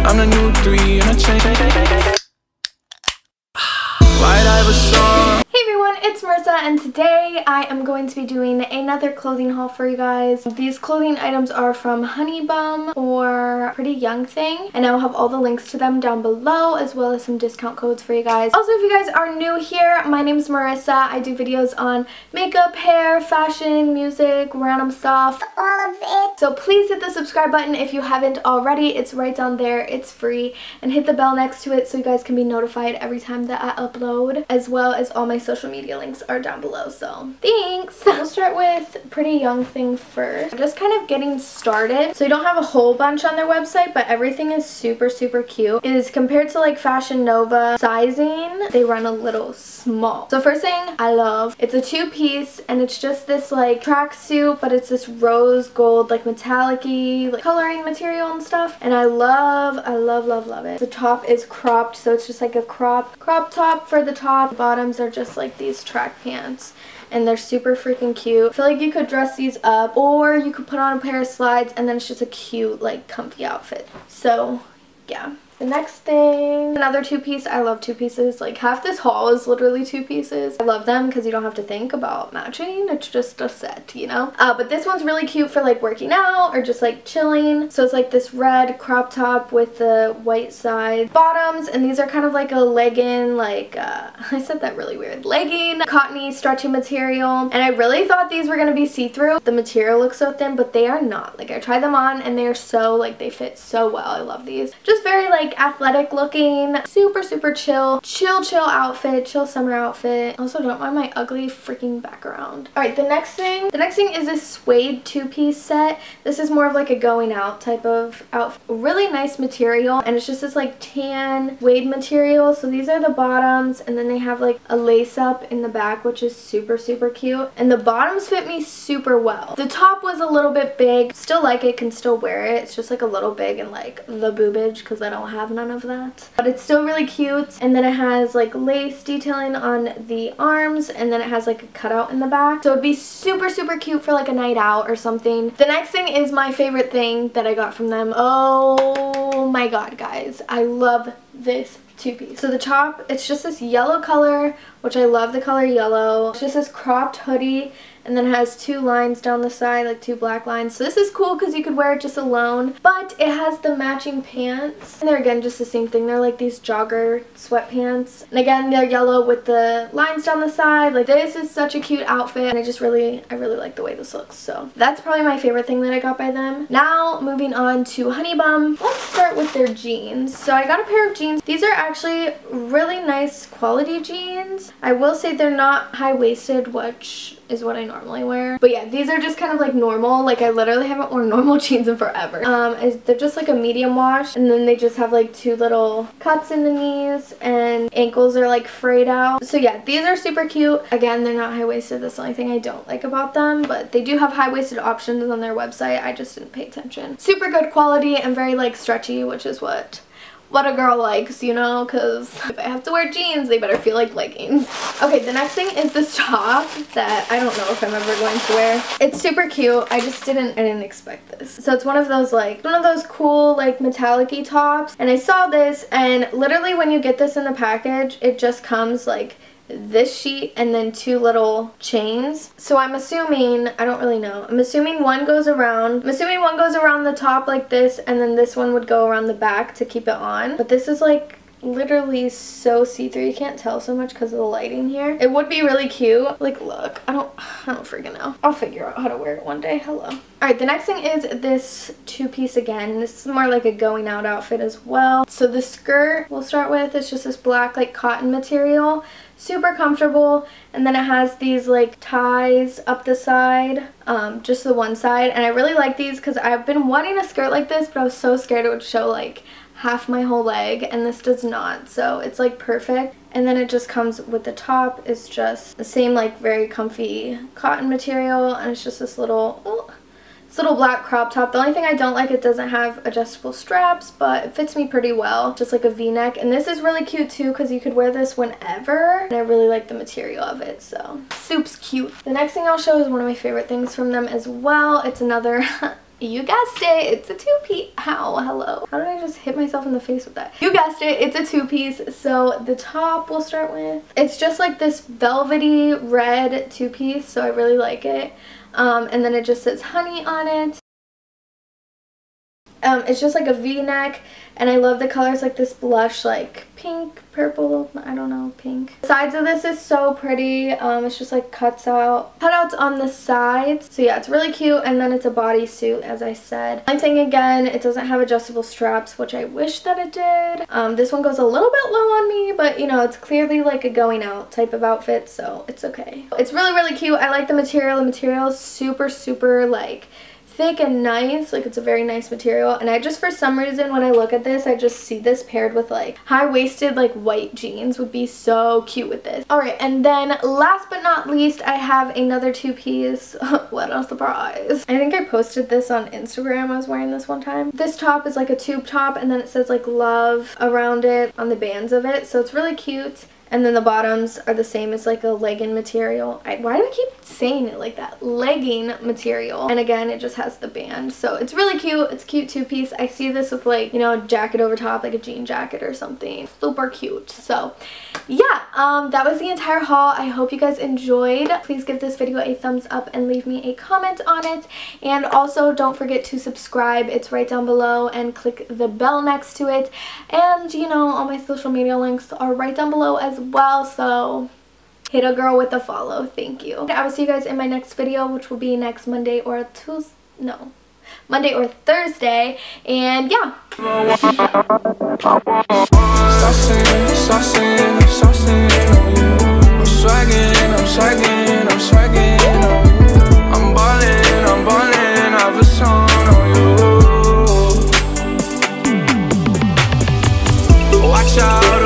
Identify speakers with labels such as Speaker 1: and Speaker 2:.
Speaker 1: I'm the new 3 and I change. White Iverson.
Speaker 2: Hey everyone, it's Marissa, and today I am going to be doing another clothing haul for you guys. These clothing items are from Honey Bum or Pretty Young Thing, and I will have all the links to them down below, as well as some discount codes for you guys. Also, if you guys are new here, my name is Marissa. I do videos on makeup, hair, fashion, music, random stuff, all of it. So please hit the subscribe button if you haven't already. It's right down there, it's free, and hit the bell next to it so you guys can be notified every time that I upload, as well as all my social media links are down below, so thanks. We'll start with Pretty Young Thing first. I'm just kind of getting started, so you don't have a whole bunch on their website, but everything is super cute. It is compared to like Fashion Nova sizing, they run a little small. So first thing I love, it's a two-piece, and it's just this like tracksuit, but it's this rose gold like metallic-y like coloring material and stuff, and I love it. The top is cropped, so it's just like a crop top for the top. The bottoms are just like these track pants, and they're super freaking cute. I feel like you could dress these up, or you could put on a pair of slides, and then it's just a cute like comfy outfit. So yeah. The next thing, another two-piece. I love two-pieces. Like half this haul is literally two pieces. I love them because you don't have to think about matching. It's just a set, you know? But this one's really cute for like working out or just like chilling. So it's like this red crop top with the white side bottoms, and these are kind of like a legging, like, I said that really weird. Legging, cottony, stretchy material. And I really thought these were going to be see-through. The material looks so thin, but they are not. Like I tried them on and they are so, like, they fit so well. I love these. Just very like athletic looking, super chill outfit, chill summer outfit. Also, don't mind my ugly freaking background. All right, the next thing is this suede two-piece set. This is more of like a going out type of outfit. Really nice material, and it's just this like tan suede material. So these are the bottoms, and then they have like a lace up in the back, which is super cute, and the bottoms fit me super well. The top was a little bit big, still like it, can still wear it. It's just like a little big and like the boobage because I don't have none of that, but it's still really cute. And then it has like lace detailing on the arms, and then it has like a cutout in the back, so it'd be super cute for like a night out or something. The next thing is my favorite thing that I got from them. Oh my god, guys, I love this two-piece. So the top, it's just this yellow color, which I love the color yellow. It's just this cropped hoodie, and then it has two lines down the side, like two black lines. So this is cool because you could wear it just alone, but it has the matching pants, and they're again just the same thing. They're like these jogger sweatpants, and again they're yellow with the lines down the side. Like this is such a cute outfit, and I really like the way this looks. So that's probably my favorite thing that I got by them. Now moving on to Honey Bum. Let's start with their jeans. So I got a pair of jeans. These are actually really nice quality jeans. I will say they're not high-waisted, which is what I normally wear. But yeah, these are just kind of like normal. Like I literally haven't worn normal jeans in forever. They're just like a medium wash, and then they just have like two little cuts in the knees, and ankles are like frayed out. So yeah, these are super cute. Again, they're not high-waisted. That's the only thing I don't like about them, but they do have high-waisted options on their website. I just didn't pay attention. Super good quality and very like stretchy, which is what a girl likes, you know, because if I have to wear jeans, they better feel like leggings. Okay, the next thing is this top that I don't know if I'm ever going to wear. It's super cute. I didn't expect this. So it's one of those cool like metallic-y tops, and I saw this, and literally when you get this in the package, it just comes like this sheet and then two little chains. So I'm assuming, I don't really know, I'm assuming one goes around the top like this, and then this one would go around the back to keep it on. But this is like literally so see-through. You can't tell so much because of the lighting here. It would be really cute. Like, look, I don't freaking know. I'll figure out how to wear it one day. Hello. All right, the next thing is this two-piece again. This is more like a going out outfit as well. So the skirt we'll start with is just this black like cotton material. Super comfortable, and then it has these like ties up the side, just the one side, and I really like these because I've been wanting a skirt like this, but I was so scared it would show like half my whole leg, and this does not, so it's like perfect. And then it just comes with the top. It's just the same like very comfy cotton material, and it's just this little black crop top. The only thing I don't like, it doesn't have adjustable straps, but it fits me pretty well. Just like a v-neck. And this is really cute too because you could wear this whenever. And I really like the material of it, so soup's cute. The next thing I'll show is one of my favorite things from them as well. It's another You guessed it, it's a two-piece. Ow, hello. How did I just hit myself in the face with that? You guessed it, it's a two-piece. So the top we'll start with. It's just like this velvety red two-piece, so I really like it. And then it just says honey on it. It's just like a v-neck, and I love the colors, like this blush, like pink, purple, I don't know, pink. The sides of this is so pretty. It's just like cutouts on the sides. So yeah, it's really cute, and then it's a bodysuit, as I said. Only thing, again, it doesn't have adjustable straps, which I wish that it did. This one goes a little bit low on me, but you know, it's clearly like a going out type of outfit, so it's okay. It's really, really cute. I like the material. The material is super, super like thick and nice. Like, it's a very nice material, and I just, for some reason, when I look at this, I just see this paired with like high-waisted like white jeans would be so cute with this. All right, and then last but not least, I have another two-piece. What a surprise. I think I posted this on Instagram. I was wearing this one time. This top is like a tube top, and then it says like love around it on the bands of it, so it's really cute. And then the bottoms are the same. It's like a legging material. Why do I keep saying it like that? Legging material. And again, it just has the band. So it's really cute. It's a cute two-piece. I see this with like, you know, a jacket over top, like a jean jacket or something. Super cute. So yeah, that was the entire haul. I hope you guys enjoyed. Please give this video a thumbs up and leave me a comment on it. And also don't forget to subscribe. It's right down below, and click the bell next to it. And you know, all my social media links are right down below as well, so hit a girl with a follow. Thank you. I will see you guys in my next video, which will be next Monday or Monday or Thursday. And yeah.
Speaker 1: Watch out.